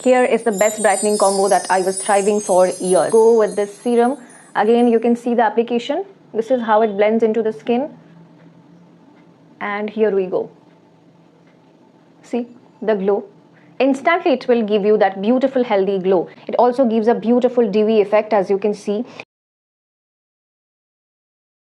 Here is the best brightening combo that I was thriving for years. Go with this serum. Again, you can see the application. This is how it blends into the skin. And here we go. See the glow. Instantly it will give you that beautiful healthy glow. It also gives a beautiful dewy effect, as you can see.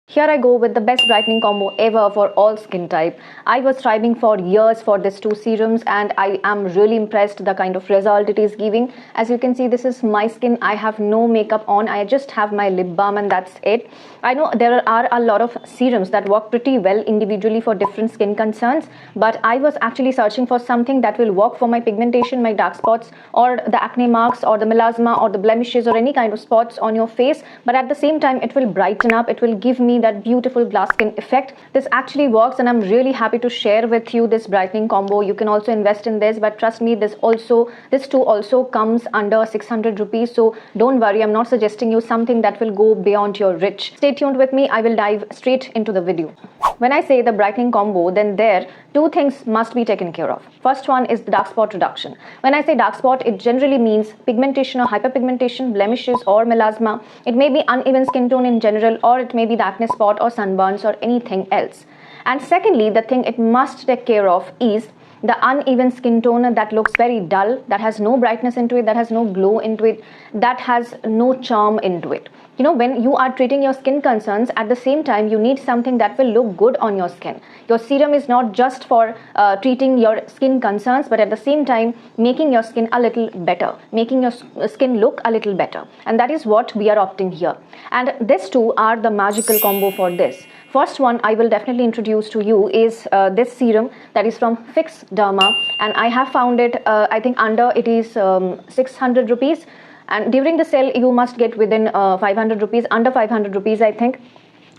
Here I go with the best brightening combo ever for all skin type. I was striving for years for these two serums and I am really impressed the kind of result it is giving. As you can see, this is my skin. I have no makeup on. I just have my lip balm and that's it. I know there are a lot of serums that work pretty well individually for different skin concerns, but I was actually searching for something that will work for my pigmentation, my dark spots, or the acne marks, or the melasma, or the blemishes, or any kind of spots on your face. But at the same time, it will brighten up. It will give me that beautiful glass skin effect. This actually works and I'm really happy to share with you this brightening combo. You can also invest in this, but trust me, this too also comes under 600 rupees. So don't worry, I'm not suggesting you something that will go beyond your reach. Stay tuned with me. I will dive straight into the video. When I say the brightening combo, then there two things must be taken care of. First one is the dark spot reduction. When I say dark spot, it generally means pigmentation or hyperpigmentation, blemishes or melasma. It may be uneven skin tone in general, or it may be the acne spot or sunburns or anything else. And secondly, the thing it must take care of is the uneven skin tone that looks very dull, that has no brightness into it, that has no glow into it, that has no charm into it. You know, when you are treating your skin concerns, at the same time, you need something that will look good on your skin. Your serum is not just for treating your skin concerns, but at the same time, making your skin a little better, making your skin look a little better. And that is what we are opting here. And these two are the magical combo for this. First one I will definitely introduce to you is this serum that is from Fix Derma, and I have found it, I think under it is 600 rupees. And during the sale, you must get within 500 rupees, under 500 rupees, I think.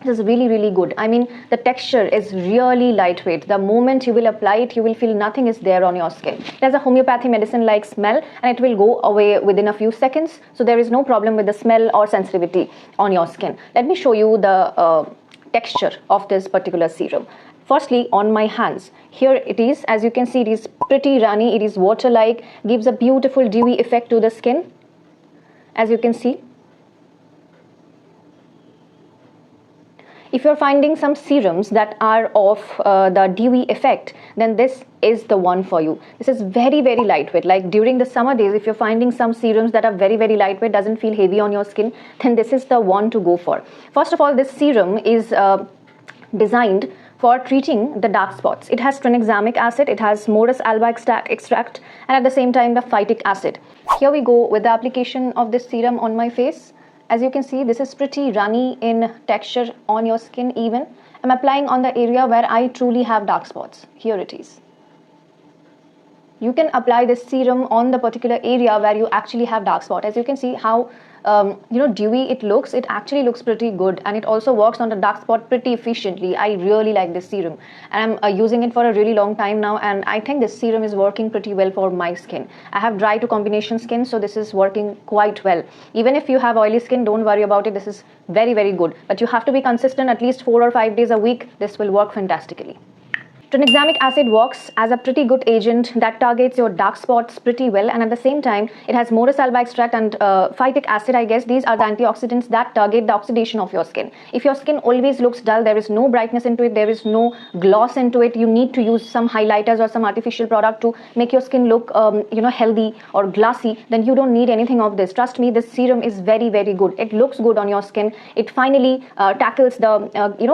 This is really, really good. I mean, the texture is really lightweight. The moment you will apply it, you will feel nothing is there on your skin. It has a homeopathy medicine-like smell, and it will go away within a few seconds. So there is no problem with the smell or sensitivity on your skin. Let me show you the texture of this particular serum. Firstly, on my hands, here it is. As you can see, it is pretty runny. It is water-like, gives a beautiful dewy effect to the skin. As you can see, if you're finding some serums that are of the dewy effect, then this is the one for you. This is very, very lightweight. Like during the summer days, if you're finding some serums that are very, very lightweight, doesn't feel heavy on your skin, then this is the one to go for. First of all, this serum is designed for treating the dark spots. It has tranexamic acid, it has Morus alba extract, and at the same time the phytic acid. Here we go with the application of this serum on my face. As you can see, this is pretty runny in texture on your skin even. I'm applying on the area where I truly have dark spots. Here it is. You can apply this serum on the particular area where you actually have dark spot. As you can see how dewy it looks. It actually looks pretty good, and it also works on the dark spot pretty efficiently. I really like this serum, and I'm using it for a really long time now, and I think this serum is working pretty well for my skin. I have dry to combination skin, so this is working quite well. Even if you have oily skin, don't worry about it. This is very, very good, but you have to be consistent at least 4 or 5 days a week. This will work fantastically. Tranexamic acid works as a pretty good agent that targets your dark spots pretty well, and at the same time it has Morus alba extract and phytic acid. I guess these are the antioxidants that target the oxidation of your skin. If your skin always looks dull, there is no brightness into it, there is no gloss into it, you need to use some highlighters or some artificial product to make your skin look healthy or glassy, then you don't need anything of this. Trust me, this serum is very, very good. It looks good on your skin. It finally tackles the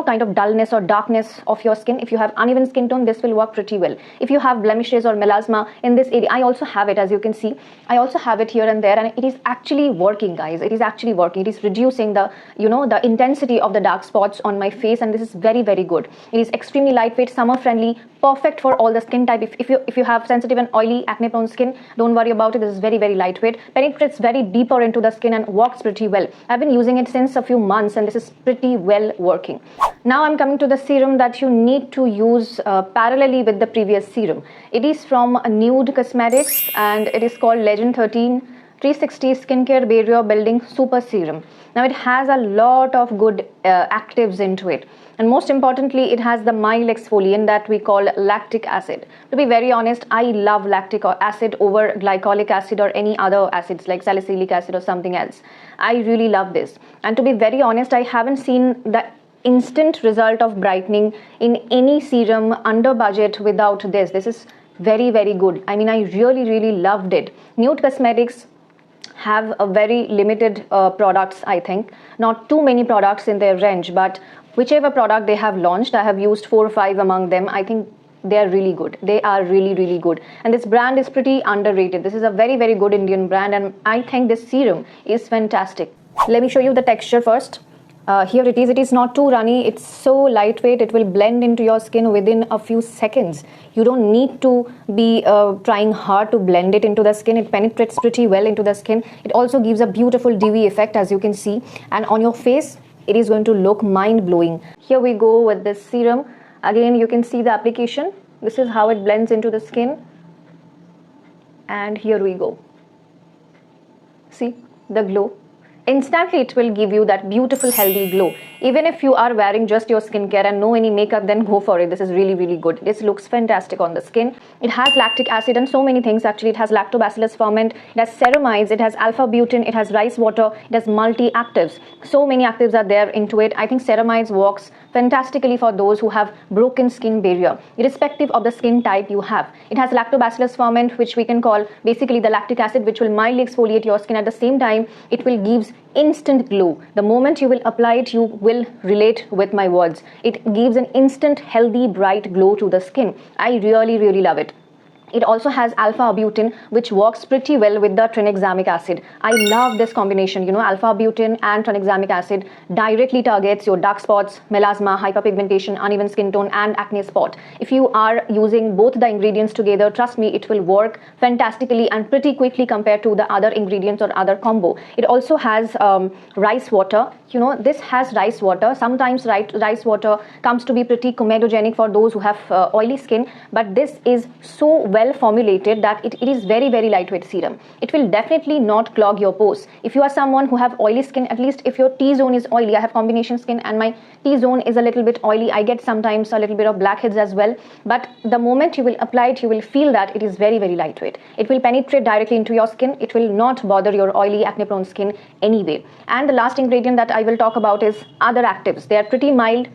kind of dullness or darkness of your skin. If you have uneven skin tone, this will work pretty well. If you have blemishes or melasma in this area, I also have it. As you can see, I also have it here and there, and it is actually working, guys. It is actually working. It is reducing the the intensity of the dark spots on my face, and this is very, very good. It is extremely lightweight, summer friendly, perfect for all the skin type. If you have sensitive and oily acne prone skin, don't worry about it. This is very, very lightweight, penetrates very deeper into the skin and works pretty well. I've been using it since a few months, and this is pretty well working. Now I'm coming to the serum that you need to use parallelly with the previous serum. It is from Nude Cosmetics, and it is called Legend 13 360 Skincare Barrier Building Super Serum. Now it has a lot of good actives into it, and most importantly it has the mild exfoliant that we call lactic acid. To be very honest, I love lactic acid over glycolic acid or any other acids like salicylic acid or something else. I really love this, and to be very honest, I haven't seen the instant result of brightening in any serum under budget without this. This is very good. I mean, I really loved it. Nude Cosmetics have a very limited products. I think not too many products in their range, but whichever product they have launched, I have used 4 or 5 among them. I think they are really good. They are really good, and this brand is pretty underrated. This is a very good Indian brand, and I think this serum is fantastic. Let me show you the texture first. Here it is not too runny, it's so lightweight, it will blend into your skin within a few seconds. You don't need to be trying hard to blend it into the skin. It penetrates pretty well into the skin. It also gives a beautiful dewy effect, as you can see, and on your face it is going to look mind-blowing. Here we go with this serum. Again, you can see the application. This is how it blends into the skin, and here we go. See the glow. Instantly it will give you that beautiful healthy glow. Even if you are wearing just your skincare and no any makeup, then go for it. This is really good. This looks fantastic on the skin. It has lactic acid and so many things. Actually, it has lactobacillus ferment, it has ceramides, it has alpha butane, it has rice water, it has multi actives. So many actives are there into it. I think ceramides works fantastically for those who have broken skin barrier, irrespective of the skin type you have. It has lactobacillus ferment, which we can call basically the lactic acid, which will mildly exfoliate your skin. At the same time, it will gives instant glow. The moment you will apply it, you will relate with my words. It gives an instant healthy bright glow to the skin. I really love it. It also has alpha butane, which works pretty well with the tranexamic acid. I love this combination. You know, alpha butane and tranexamic acid directly targets your dark spots, melasma, hyperpigmentation, uneven skin tone, and acne spot. If you are using both the ingredients together, trust me, it will work fantastically and pretty quickly compared to the other ingredients or other combo. It also has rice water. You know, this has rice water. Sometimes rice water comes to be pretty comedogenic for those who have oily skin, but this is so well formulated that it is very lightweight serum. It will definitely not clog your pores. If you are someone who have oily skin, at least if your T-zone is oily, I have combination skin and my T-zone is a little bit oily. I get sometimes a little bit of blackheads as well, but the moment you will apply it, you will feel that it is very lightweight. It will penetrate directly into your skin. It will not bother your oily acne prone skin anyway. And the last ingredient that I will talk about is other actives. They are pretty mild.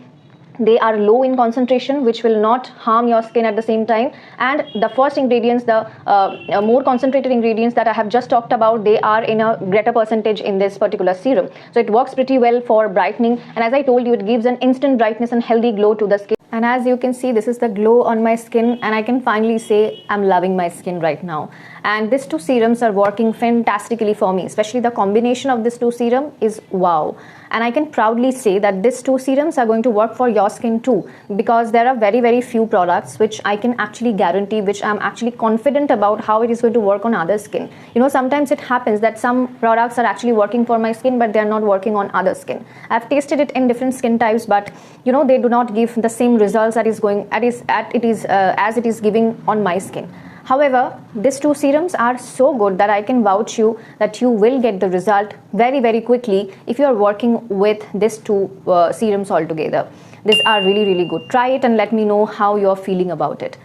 They are low in concentration, which will not harm your skin at the same time. And the first ingredients, the more concentrated ingredients that I have just talked about, they are in a greater percentage in this particular serum. So it works pretty well for brightening. And as I told you, it gives an instant brightness and healthy glow to the skin. And as you can see, this is the glow on my skin, and I can finally say I'm loving my skin right now. And these 2 serums are working fantastically for me, especially the combination of this 2 serum is wow. And I can proudly say that these 2 serums are going to work for your skin too, because there are very few products which I can actually guarantee, which I'm actually confident about how it is going to work on other skin. You know, sometimes it happens that some products are actually working for my skin, but they are not working on other skin. I've tasted it in different skin types, but you know, they do not give the same results that is going as it is giving on my skin. However, these 2 serums are so good that I can vouch you that you will get the result very quickly if you are working with these 2 serums altogether. These are really good. Try it and let me know how you're feeling about it.